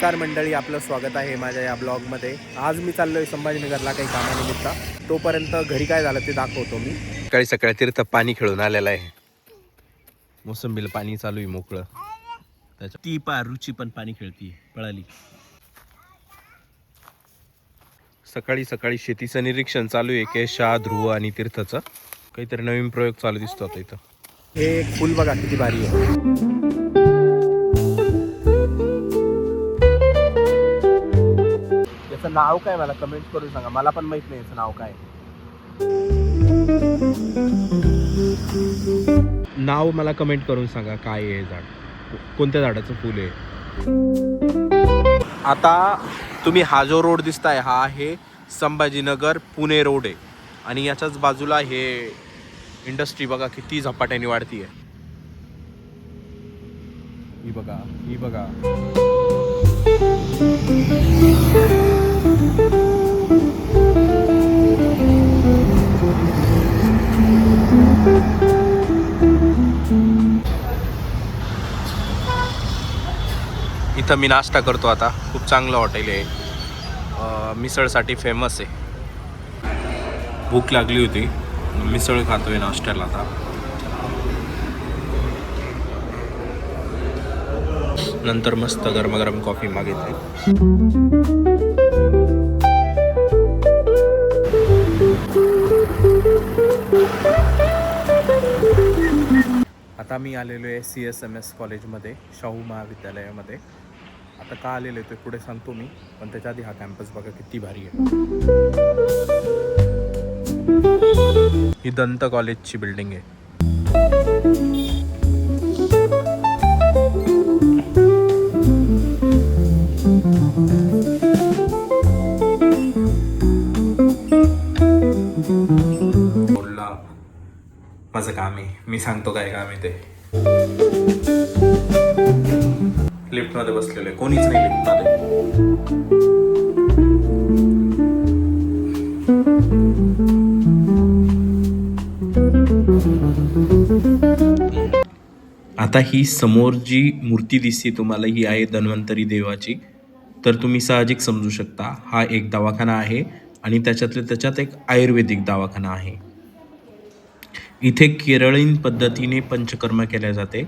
नमस्कार मंडळी, आपलं स्वागत आहे माझ्या या ब्लॉगमध्ये. आज मी चाललोय संभाजीनगरला काही कामानिमित्त. तोपर्यंत घरी काय झालं ते दाखवतो मी. सकाळी सकाळी तीर्थ पाणी खेळून आलेलं आहे. मोसंबीला पाणी चालू आहे मोकळं. त्याच्या ती रुची पण पाणी खेळती पळाली. सकाळी सकाळी शेतीचं निरीक्षण चालू आहे. केशा, ध्रुव आणि तीर्थचं काहीतरी नवीन प्रयोग चालू दिसतो आता इथं. हे एक फुल बघा किती भारी आहे. याचं नाव काय मला कमेंट करून सांगा, मला पण माहित नाही याचं नाव काय. नाव मला कमेंट करून सांगा काय आहे झाड, कोणत्या झाडाचं फुल आहे. आता तुम्ही हा जो रोड दिसताय हा आहे संभाजीनगर पुणे रोड आहे आणि याच्याच बाजूला हे इंडस्ट्री बघा किती झपाट्याने वाढतीये. ही बघा, ही बघा. इथं मी नाश्ता करतो आता. खूप चांगलं हॉटेल आहे, मिसळसाठी फेमस आहे. भूक लागली होती, मिसळ खातोय नाश्त्याला आता. नंतर मस्त गरमागरम कॉफी मागितली. आता मी आलेलो आहे CSMS कॉलेजमध्ये, शाहू महाविद्यालयामध्ये. आता का आलेलो आहे ते पुढे सांगतो मी, पण त्याच्या आधी हा कॅम्पस बघा किती भारी आहे. ही दंत कॉलेजची बिल्डिंग आहे. माझं काम आहे, मी सांगतो काय काम आहे ते. लिफ्टमध्ये बसलेलो आहे, कोणीच नाही लिफ्टमध्ये. आता ही समोर जी मूर्ती दिसते तुम्हाला, ही आहे धन्वंतरी देवाची. तर तुम्ही साहजिक समजू शकता हा एक दवाखाना आहे आणि त्याच्यातल्या त्याच्यात एक आयुर्वेदिक दवाखाना आहे. इथे केरळीन पद्धतीने पंचकर्म केल्या जाते.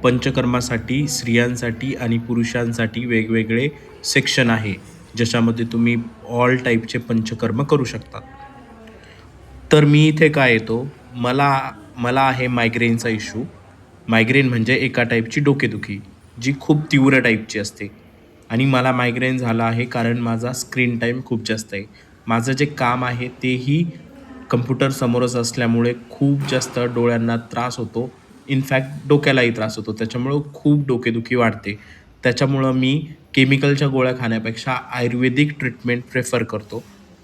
पंचकर्मासाठी स्त्रियांसाठी आणि पुरुषांसाठी वेगवेगळे सेक्शन आहे, ज्याच्यामध्ये तुम्ही ऑल टाईपचे पंचकर्म करू शकतात. तर मी इथे काय येतो, मला आहे मायग्रेनचा इश्यू. मायग्रेन म्हणजे एका टाईपची डोकेदुखी जी खूप तीव्र टाईपची असते. आणि मला मायग्रेन झाला आहे कारण माझा स्क्रीन टाईम खूप जास्त आहे. माझं जे काम आहे तेही कम्प्युटर समोरच असल्यामुळे खूप जास्त डोळ्यांना त्रास होतो. इनफॅक्ट डोक्यालाही त्रास होतो. त्याच्यामुळं खूप डोकेदुखी वाढते. त्याच्यामुळं मी केमिकलच्या गोळ्या खाण्यापेक्षा आयुर्वेदिक ट्रीटमेंट प्रेफर करतो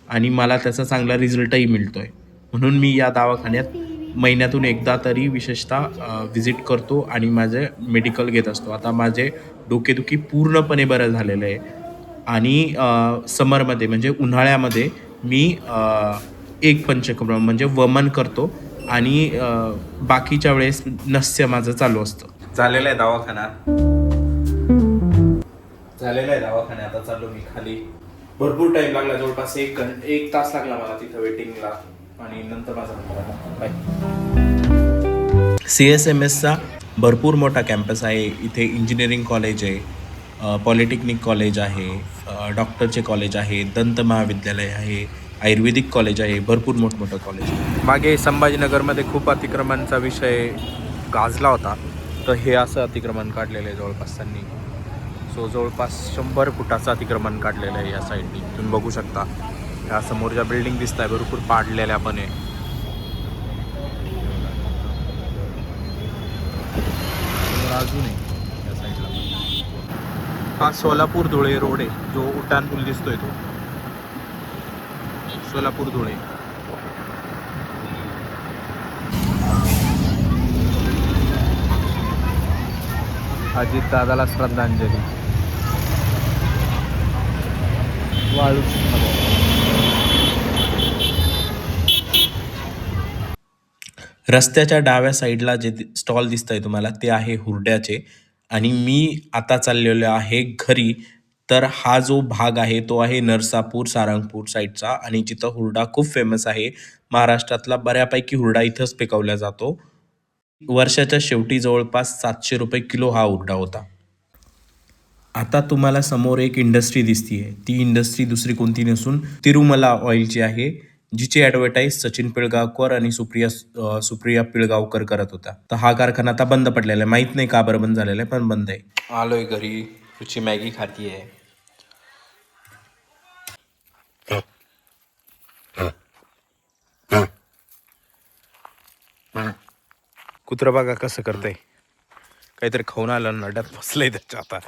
आणि मला त्याचा चांगला रिझल्टही मिळतो आहे. म्हणून मी या दवाखान्यात महिन्यातून एकदा तरी विशेषतः व्हिजिट करतो आणि माझे मेडिकल घेत असतो. आता माझे डोकेदुखी पूर्णपणे बरं झालेलं आहे आणि समरमध्ये म्हणजे उन्हाळ्यामध्ये मी एक पंचकर्म म्हणजे वमन करतो आणि बाकीच्या वेळेस नस्य माझं चालू असतं. झालेला आहे दवाखाना, आता चाललो मी खाली. भरपूर टाइम लागला, जवळपास एक तास लागला मला तिथं वेटिंगला आणि नंतर माझा नंबर आला. CSMSचा भरपूर मोठा कॅम्पस आहे. इथे इंजिनिअरिंग कॉलेज आहे, पॉलिटेक्निक कॉलेज आहे, डॉक्टरचे कॉलेज आहे, दंत महाविद्यालय आहे, आयुर्वेदिक कॉलेज आहे, भरपूर मोठमोठं कॉलेज आहे. मागे संभाजीनगरमध्ये खूप अतिक्रमणाचा विषय गाजला होता, तर हे असं अतिक्रमण काढलेलं आहे जवळपास त्यांनी. जवळपास 100 फुटाचं अतिक्रमण काढलेलं आहे या साईडनी. तुम्ही बघू शकता या समोर ज्या बिल्डिंग दिसत आहे भरपूर पाडलेल्या पण आहे. अजून आहे या साईडला. हा सोलापूर धुळे रोड आहे, जो उड्डाण पूल दिसतोय तो सोलापूर धुळे. अजित दादाला श्रद्धांजली. रस्त्याच्या डाव्या साईडला जे स्टॉल दिसत आहे तुम्हाला ते आहे हुरड्याचे आणि मी आता चाललेलो आहे घरी. तर हा जो भाग आहे तो आहे नरसापूर, सारंगपूर साईडचा आणि जिथं हुरडा खूप फेमस आहे. महाराष्ट्रातला बऱ्यापैकी हुरडा इथंच पिकवला जातो. वर्षाच्या शेवटी जवळपास ₹700 किलो हा हुरडा होता. आता तुम्हाला समोर एक इंडस्ट्री दिसतीये. ती इंडस्ट्री दुसरी कोणती नसून तिरुमला ऑइलची आहे. जिची ॲडव्हर्टाइज सचिन पिळगावकर आणि सुप्रिया पिळगावकर करत होता. तर हा कारखाना आता बंद पडलेला आहे. माहीत नाही का बरं बंद झालेला आहे, पण बंद आहे. आलोय घरी, तुझी मॅगी खातीये. कुत्रं बघा कसं करतंय. काहीतरी खाऊन आलं, नड्यात बसलंय त्याच्या आता.